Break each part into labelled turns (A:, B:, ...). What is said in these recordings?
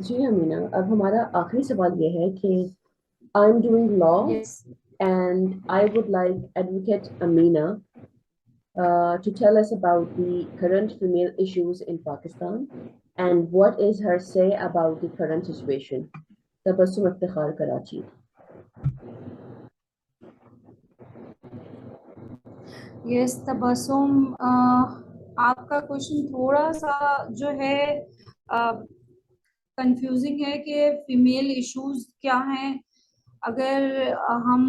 A: जी अमीना, अब हमारा आखिरी सवाल ये है कि I am doing law
B: yes.
A: And I would like advocate Amina to tell us about the current female issues in Pakistan and what is her say about the current situation. Tabassum Iftikhar, Karachi.
B: Yes Tabassum, आपका question थोड़ा सा जो है confusing है कि female issues क्या हैं। अगर हम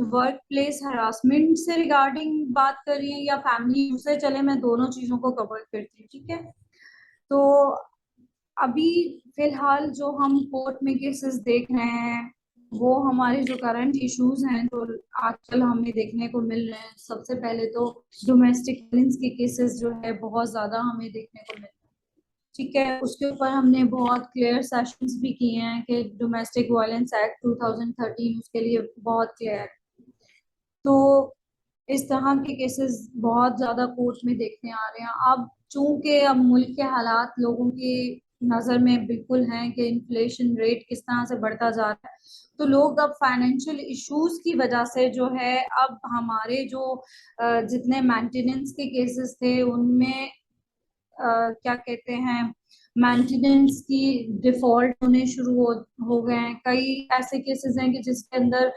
B: वर्क प्लेस हरासमेंट से रिगार्डिंग बात करें या फैमिली इशू से, चले मैं दोनों चीजों को कवर करती हूँ, ठीक है। तो अभी फिलहाल जो हम कोर्ट में केसेस देख रहे हैं, वो हमारे जो करंट इश्यूज हैं जो आजकल हमें देखने को मिल रहे हैं, सबसे पहले तो डोमेस्टिक वायलेंस के केसेस जो है बहुत ज्यादा हमें देखने को मिल रहे हैं। ठीक है, उसके ऊपर हमने बहुत क्लियर सेशंस भी किए हैं कि डोमेस्टिक वायलेंस एक्ट 2013 उसके लिए बहुत क्लियर है। तो इस तरह के केसेस बहुत ज्यादा कोर्ट में देखने आ रहे हैं। अब चूंकि अब मुल्क के हालात लोगों की नजर में बिल्कुल हैं कि इन्फ्लेशन रेट किस तरह से बढ़ता जा रहा है, तो लोग अब फाइनेंशियल इश्यूज की वजह से जो है, अब हमारे जो जितने मेंटेनेंस के केसेस थे उनमें क्या कहते हैं, मेंटेनेंस की डिफॉल्ट होने शुरू हो गए हैं। कई ऐसे केसेस हैं कि जिसके अंदर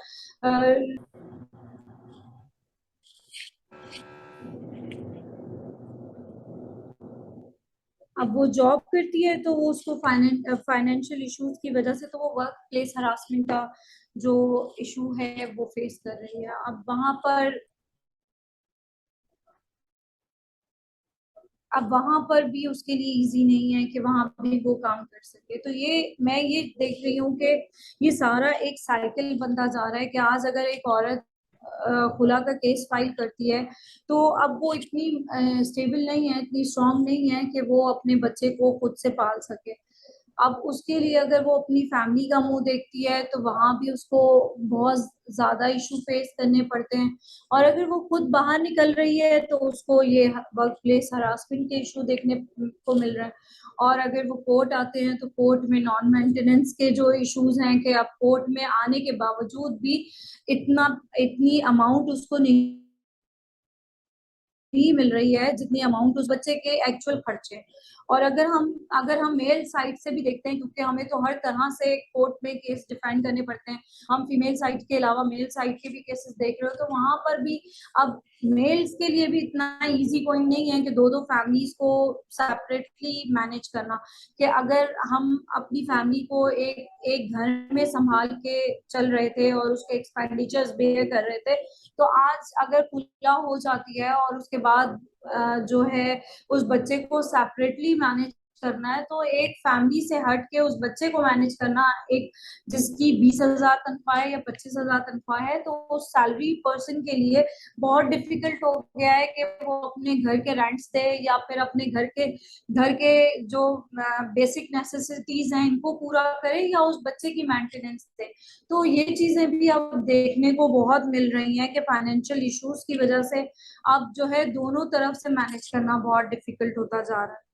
B: अब वो जॉब करती है तो वो उसको फाइनेंशियल इश्यूज की वजह से तो वो वर्क प्लेस हरासमेंट का जो इशू है वो फेस कर रही है। अब वहां पर भी उसके लिए इजी नहीं है कि वहां भी वो काम कर सके। तो ये मैं ये देख रही हूँ कि ये सारा एक साइकिल बनता जा रहा है कि आज अगर एक औरत खुला का केस फाइल करती है, तो अब वो इतनी स्टेबल नहीं है, इतनी स्ट्रांग नहीं है कि वो अपने बच्चे को खुद से पाल सके। अब उसके लिए अगर वो अपनी फैमिली का मुंह देखती है तो वहां भी उसको बहुत ज्यादा इशू फेस करने पड़ते हैं। और अगर वो खुद बाहर निकल रही है तो उसको ये वर्क प्लेस हरासमेंट के इशू देखने को मिल रहा है। और अगर वो कोर्ट आते हैं तो कोर्ट में नॉन मेंटेनेंस के जो इश्यूज हैं कि अब कोर्ट में आने के बावजूद भी इतना इतनी अमाउंट उसको नहीं ही मिल रही है जितनी अमाउंट उस बच्चे के एक्चुअल खर्चे। और अगर हम मेल साइड से भी देखते हैं, क्योंकि हमें तो हर तरह से कोर्ट में केस डिफेंड करने पड़ते हैं, हम फीमेल साइड के अलावा मेल साइड के भी केसेस देख रहे हो, तो वहां पर भी अब मेल्स के लिए भी इतना इजी कोई नहीं है कि दो दो फैमिलीज को सेपरेटली मैनेज करना। कि अगर हम अपनी फैमिली को एक एक घर में संभाल के चल रहे थे और उसके एक्सपेंडिचर्स बेयर कर रहे थे, तो आज अगर खुला हो जाती है और उसके बाद जो है उस बच्चे को सेपरेटली मैनेज करना है, तो एक फैमिली से हट के उस बच्चे को मैनेज करना, एक जिसकी 20,000 तनख्वाह है या 25,000 तनख्वाह है, तो उस सैलरी पर्सन के लिए बहुत डिफिकल्ट हो गया है कि वो अपने घर के रेंट्स दे या फिर अपने घर के जो बेसिक नेसेसिटीज हैं इनको पूरा करे या उस बच्चे की मेंटेनेंस दे। तो ये चीजें भी अब देखने को बहुत मिल रही हैं कि फाइनेंशियल इश्यूज की वजह से अब जो है दोनों तरफ से मैनेज करना बहुत डिफिकल्ट होता जा रहा है।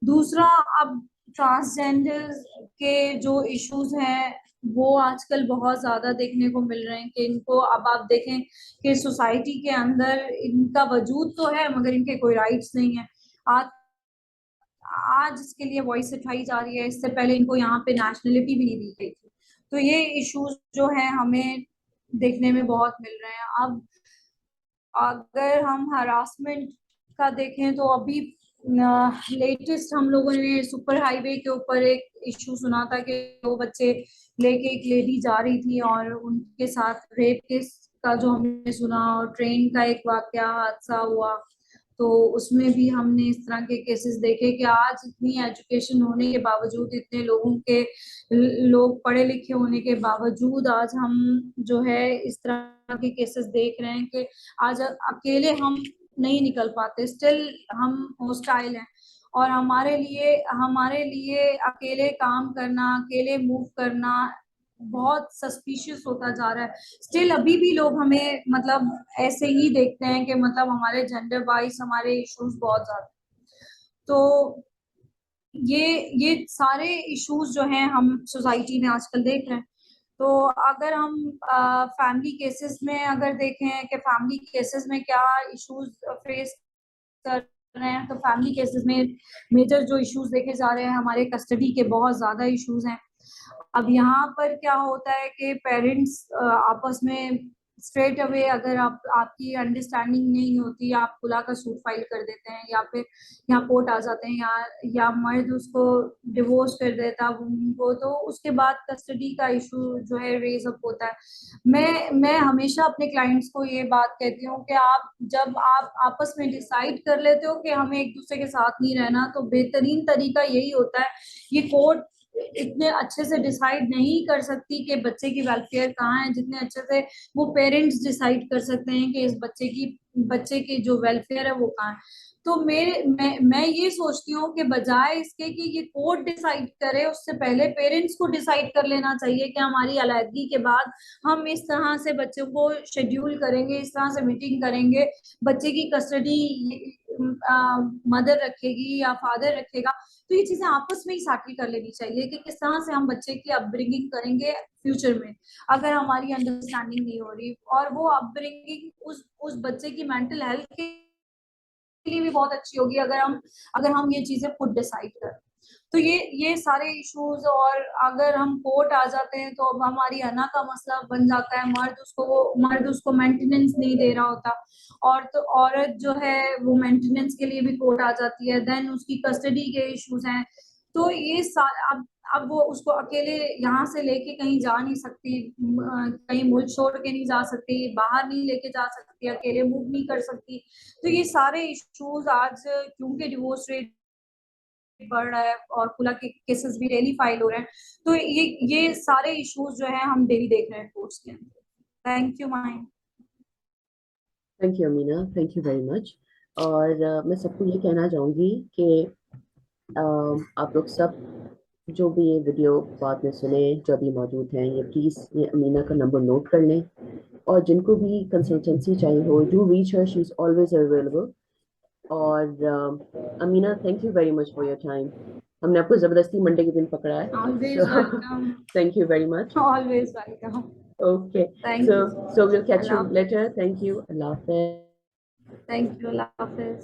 B: दूसरा, अब ट्रांसजेंडर के जो इश्यूज हैं वो आजकल बहुत ज्यादा देखने को मिल रहे हैं कि इनको अब आप देखें कि सोसाइटी के अंदर इनका वजूद तो है मगर इनके कोई राइट्स नहीं है। आज आज इसके लिए वॉइस उठाई जा रही है, इससे पहले इनको यहाँ पे नेशनलिटी भी नहीं दी गई थी। तो ये इश्यूज जो है हमें देखने में बहुत मिल रहे हैं। अब अगर हम हरासमेंट का देखें तो अभी लेटेस्ट हम लोगों ने सुपर हाईवे के ऊपर एक इशू सुना था कि दो बच्चे लेके एक लेडी जा रही थी और उनके साथ रेप केस का जो हमने सुना, और ट्रेन का एक वाकया हादसा हुआ। तो उसमें भी हमने इस तरह के केसेस देखे कि आज इतनी एजुकेशन होने के बावजूद, इतने लोग पढ़े लिखे होने के बावजूद आज हम जो है इस तरह के केसेस देख रहे हैं कि आज अकेले हम नहीं निकल पाते, स्टिल हम हॉस्टाइल हैं। और हमारे लिए अकेले काम करना, अकेले मूव करना बहुत सस्पिशियस होता जा रहा है। स्टिल अभी भी लोग हमें मतलब ऐसे ही देखते हैं कि मतलब हमारे जेंडर वाइज हमारे इश्यूज बहुत ज्यादा। तो ये सारे इश्यूज जो हैं हम सोसाइटी में आजकल देख रहे हैं। तो अगर हम फैमिली केसेस में अगर देखें कि फैमिली केसेस में क्या इश्यूज फेस कर रहे हैं, तो फैमिली केसेस में मेजर जो इश्यूज देखे जा रहे हैं, हमारे कस्टडी के बहुत ज्यादा इश्यूज हैं। अब यहाँ पर क्या होता है कि पेरेंट्स आपस में स्ट्रेट अवे अगर आपकी अंडरस्टैंडिंग नहीं होती, आप खुला का सूट फाइल कर देते हैं, या फिर यहाँ कोर्ट आ जाते हैं, या मर्द उसको डिवोर्स कर देता है उनको, तो उसके बाद कस्टडी का इशू जो है रेज अप होता है। मैं हमेशा अपने क्लाइंट्स को ये बात कहती हूँ कि आप जब आप आपस में डिसाइड कर लेते हो कि हमें एक दूसरे के साथ नहीं रहना, तो बेहतरीन तरीका यही होता है। ये कोर्ट इतने अच्छे से डिसाइड नहीं कर सकती कि बच्चे की वेलफेयर कहाँ है, जितने अच्छे से वो पेरेंट्स डिसाइड कर सकते हैं कि इस बच्चे की जो वेलफेयर है वो कहाँ है। तो मैं ये सोचती हूँ कि बजाय इसके कि ये कोर्ट डिसाइड करे, उससे पहले पेरेंट्स को डिसाइड कर लेना चाहिए कि हमारी अलैदगी के बाद हम इस तरह से बच्चों को शेड्यूल करेंगे, इस तरह से मीटिंग करेंगे, बच्चे की कस्टडी मदर रखेगी या फादर रखेगा। तो ये चीजें आपस में ही सेटल कर लेनी चाहिए कि किस तरह से हम बच्चे की अपब्रिंगिंग करेंगे फ्यूचर में, अगर हमारी अंडरस्टैंडिंग नहीं हो रही। और वो अपब्रिंगिंग उस बच्चे की मेंटल हेल्थ के लिए भी बहुत अच्छी होगी अगर हम ये चीजें खुद डिसाइड करें। तो ये सारे इश्यूज, और अगर हम कोर्ट आ जाते हैं तो अब हमारी अना का मसला बन जाता है। मर्द उसको मेंटेनेंस नहीं दे रहा होता, और तो औरत जो है वो मेंटेनेंस के लिए भी कोर्ट आ जाती है, देन उसकी कस्टडी के इश्यूज हैं। तो अब वो उसको अकेले यहाँ से लेके कहीं जा नहीं सकती, कहीं मुल्क छोड़ के नहीं जा सकती, बाहर नहीं लेके जा सकती, अकेले मूव नहीं कर सकती। तो ये सारे इश्यूज आज, क्योंकि डिवोर्स रेट बढ़ रहा है और खुला के केसेस भी डेली फाइल हो रहे हैं, तो ये सारे इश्यूज जो है हम डेली देख रहे हैं कोर्ट्स के अंदर। Thank you mine.
A: Thank you Amina, thank you very much. और मैं सबको ये कहना चाहूँगी कि आप लोग सब जो भी ये वीडियो बाद में सुने, जो अभी मौजूद हैं, ये प्लीज़ ये अमीना का नंबर नोट कर लें, और जिनको भी कंसल्टेंसी चाहिए हो, do reach her, she is always available. और Amina, thank you very much for your time. हमने आपको ज़बरदस्ती मंडे के दिन पकड़ा है,
B: always
A: so
B: welcome.
A: thank you very much.
B: Always welcome.
A: Okay,
B: thank
A: so
B: you so
A: so
B: मच।
A: we'll catch you
B: अल्लाह हाफिज।
A: later. Thank you. Allah Hafiz.
B: Thank you. अल्लाह हाफिज।